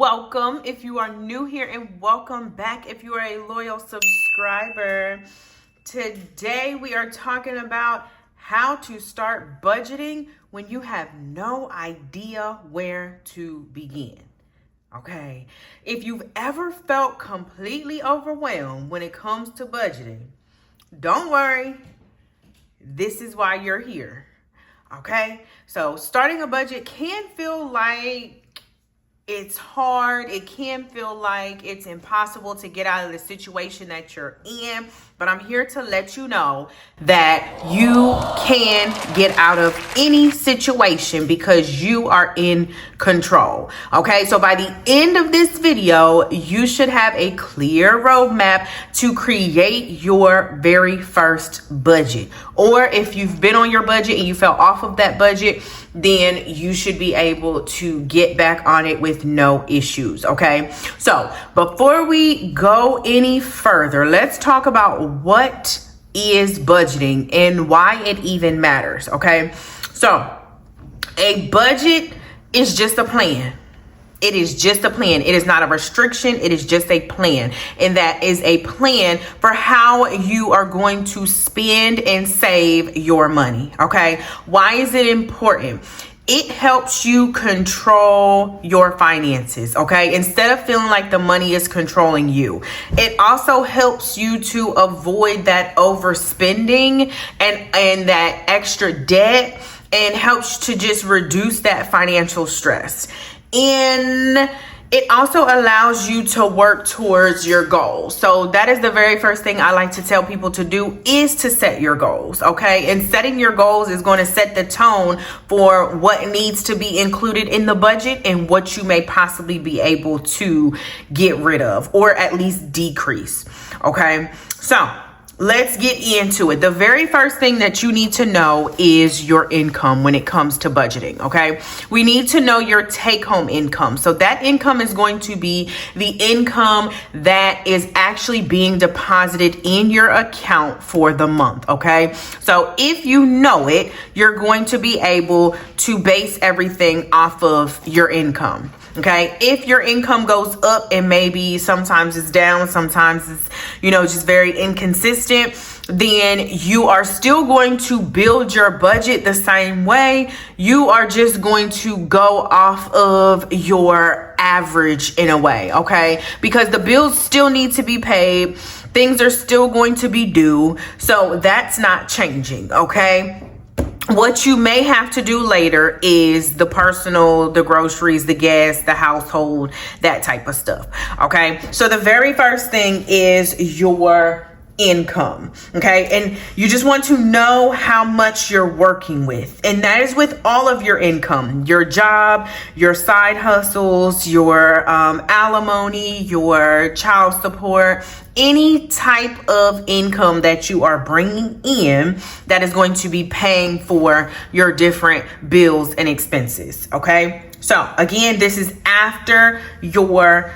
welcome if you are new here, and welcome back if you are a loyal subscriber. Today we are talking about how to start budgeting when you have no idea where to begin. Okay, if you've ever felt completely overwhelmed when it comes to budgeting, don't worry, this is why you're here. Okay, so starting a budget can feel like it's hard. It can feel like it's impossible to get out of the situation that you're in, but I'm here to let you know that you can get out of any situation because you are in control. Okay, so by the end of this video, you should have a clear roadmap to create your very first budget. Or if you've been on your budget and you fell off of that budget, then you should be able to get back on it with no issues. Okay, so before we go any further, let's talk about what is budgeting and why it even matters. Okay, so a budget is just a plan. It is just a plan. It is not a restriction. It is just a plan. And that is a plan for how you are going to spend and save your money. Okay. Why is it important? It helps you control your finances, okay? Instead of feeling like the money is controlling you. It also helps you to avoid that overspending and that extra debt, and helps to just reduce that financial stress. And it also allows you to work towards your goals. So that is the very first thing I like to tell people to do, is to set your goals, okay? And setting your goals is going to set the tone for what needs to be included in the budget and what you may possibly be able to get rid of or at least decrease, okay? So let's get into it. The very first thing that you need to know is your income when it comes to budgeting, okay? We need to know your take-home income. So that income is going to be the income that is actually being deposited in your account for the month, okay? So if you know it, you're going to be able to base everything off of your income. Okay, if your income goes up and maybe sometimes it's down, sometimes it's, just very inconsistent, then you are still going to build your budget the same way. You are just going to go off of your average in a way, okay? Because the bills still need to be paid. Things are still going to be due. So that's not changing, okay? What you may have to do later is the personal, the groceries, the gas, the household, that type of stuff. Okay. So the very first thing is your income. Okay. And you just want to know how much you're working with. And that is with all of your income, your job, your side hustles, your alimony, your child support, any type of income that you are bringing in that is going to be paying for your different bills and expenses. Okay. So again, this is after your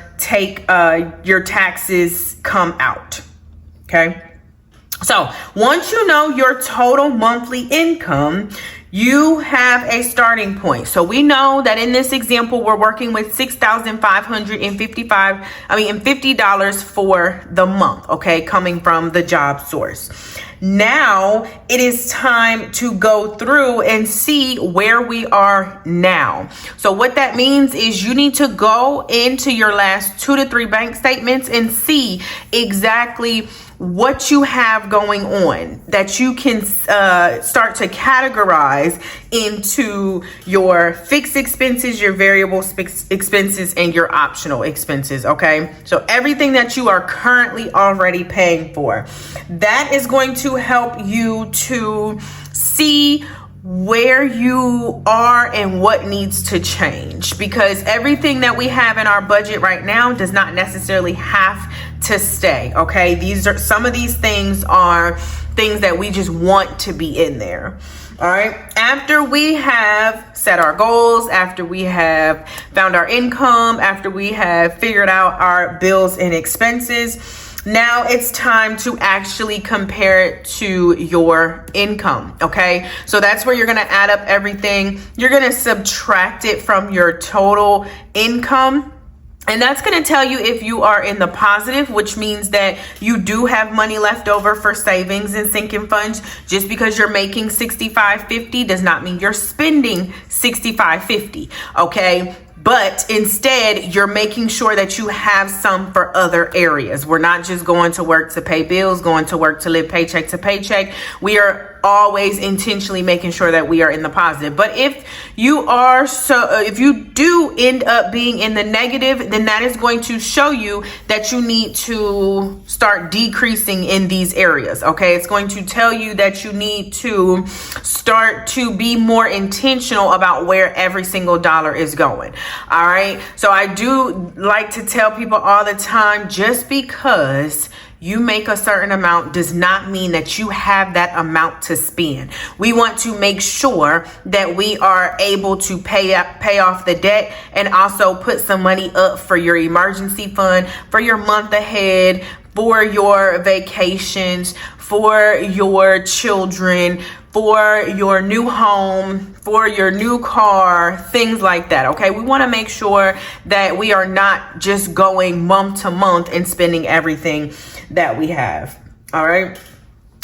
taxes come out. Okay. So once you know your total monthly income, you have a starting point. So we know that in this example, we're working with $6,550 for the month, okay, coming from the job source. Now it is time to go through and see where we are now. So what that means is you need to go into your last 2 to 3 bank statements and see exactly what you have going on that you can start to categorize into your fixed expenses, your variable expenses, and your optional expenses. Okay, so everything that you are currently already paying for, that is going to help you to see where you are and what needs to change, because everything that we have in our budget right now does not necessarily have to stay. Okay, some of these things are things that we just want to be in there. All right, after we have set our goals, after we have found our income, after we have figured out our bills and expenses, now it's time to actually compare it to your income. Okay, so that's where you're going to add up everything. You're going to subtract it from your total income. And that's going to tell you if you are in the positive, which means that you do have money left over for savings and sinking funds. Just because you're making $65.50 does not mean you're spending $65.50. Okay. But instead, you're making sure that you have some for other areas. We're not just going to work to pay bills, going to work to live paycheck to paycheck. We are always intentionally making sure that we are in the positive. But if you do end up being in the negative, then that is going to show you that you need to start decreasing in these areas. Okay. It's going to tell you that you need to start to be more intentional about where every single dollar is going. All right. So I do like to tell people all the time, just because you make a certain amount does not mean that you have that amount to spend. We want to make sure that we are able to pay off the debt and also put some money up for your emergency fund, for your month ahead, for your vacations, for your children, for your new home, for your new car, things like that. Okay. We want to make sure that we are not just going month to month and spending everything that we have. All right.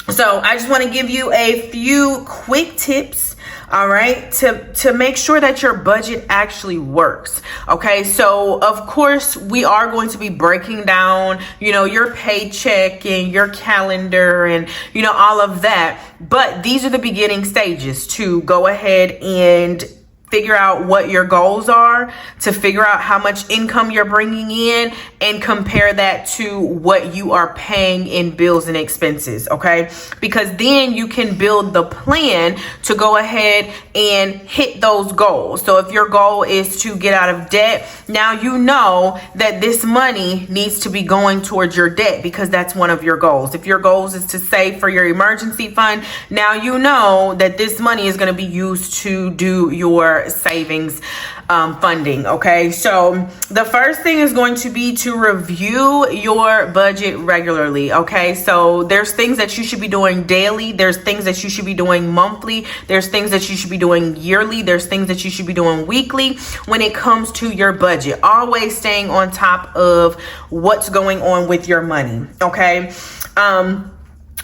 So I just want to give you a few quick tips. All right. To make sure that your budget actually works. Okay. So of course we are going to be breaking down, your paycheck and your calendar and, all of that. But these are the beginning stages to go ahead and figure out what your goals are, to figure out how much income you're bringing in, and compare that to what you are paying in bills and expenses. Okay. Because then you can build the plan to go ahead and hit those goals. So if your goal is to get out of debt, now you know that this money needs to be going towards your debt because that's one of your goals. If your goals is to save for your emergency fund, now you know that this money is going to be used to do your savings funding. Okay. So the first thing is going to be to review your budget regularly. Okay. So there's things that you should be doing daily. There's things that you should be doing monthly. There's things that you should be doing yearly. There's things that you should be doing weekly when it comes to your budget. Always staying on top of what's going on with your money. Okay.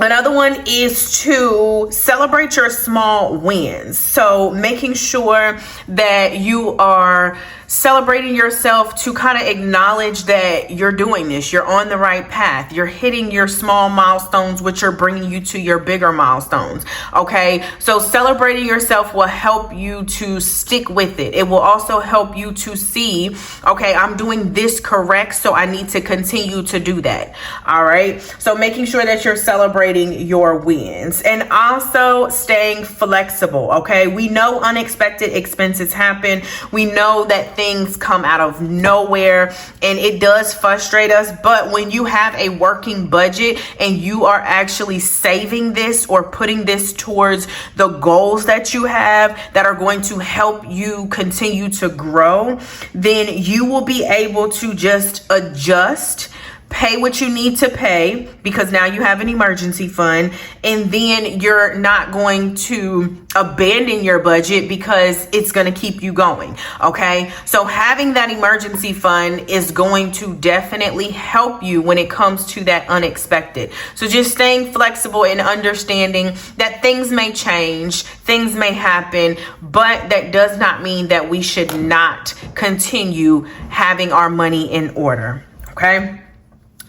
Another one is to celebrate your small wins. So making sure that you are celebrating yourself to kind of acknowledge that you're doing this, you're on the right path, you're hitting your small milestones, which are bringing you to your bigger milestones. Okay. So celebrating yourself will help you to stick with it. It will also help you to see, okay, I'm doing this correct, so I need to continue to do that. All right. So making sure that you're celebrating your wins and also staying flexible. Okay. We know unexpected expenses happen. We know that things come out of nowhere and it does frustrate us. But when you have a working budget and you are actually saving this or putting this towards the goals that you have that are going to help you continue to grow, then you will be able to just adjust, pay what you need to pay because now you have an emergency fund, and then you're not going to abandon your budget because it's going to keep you going. Okay. So having that emergency fund is going to definitely help you when it comes to that unexpected. So just staying flexible and understanding that things may change, things may happen, but that does not mean that we should not continue having our money in order. Okay.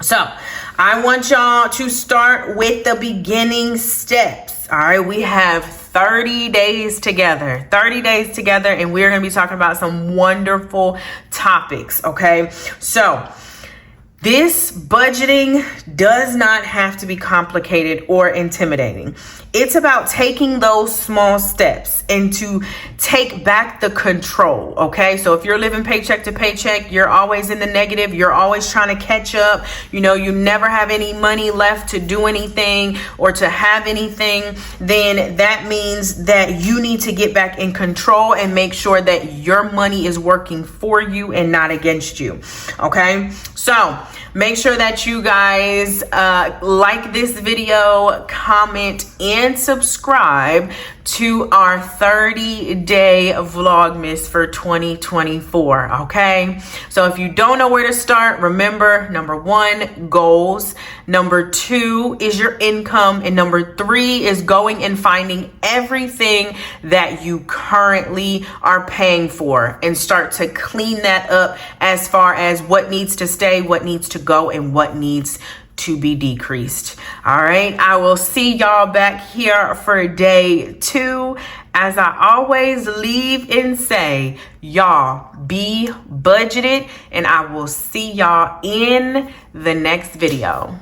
So I want y'all to start with the beginning steps. All right. We have 30 days together, and we're going to be talking about some wonderful topics. Okay. So this budgeting does not have to be complicated or intimidating. It's about taking those small steps and to take back the control. Okay. So if you're living paycheck to paycheck, you're always in the negative. You're always trying to catch up. You never have any money left to do anything or to have anything. Then that means that you need to get back in control and make sure that your money is working for you and not against you. Okay. So Make sure that you guys like this video, comment, and subscribe to our 30-day Vlogmas for 2024, okay? So if you don't know where to start, remember, number 1, goals. Number 2 is your income. And number 3 is going and finding everything that you currently are paying for and start to clean that up as far as what needs to stay, what needs to go, and what needs to be decreased. All right. I will see y'all back here for day 2. As I always leave and say, y'all be budgeted, and I will see y'all in the next video.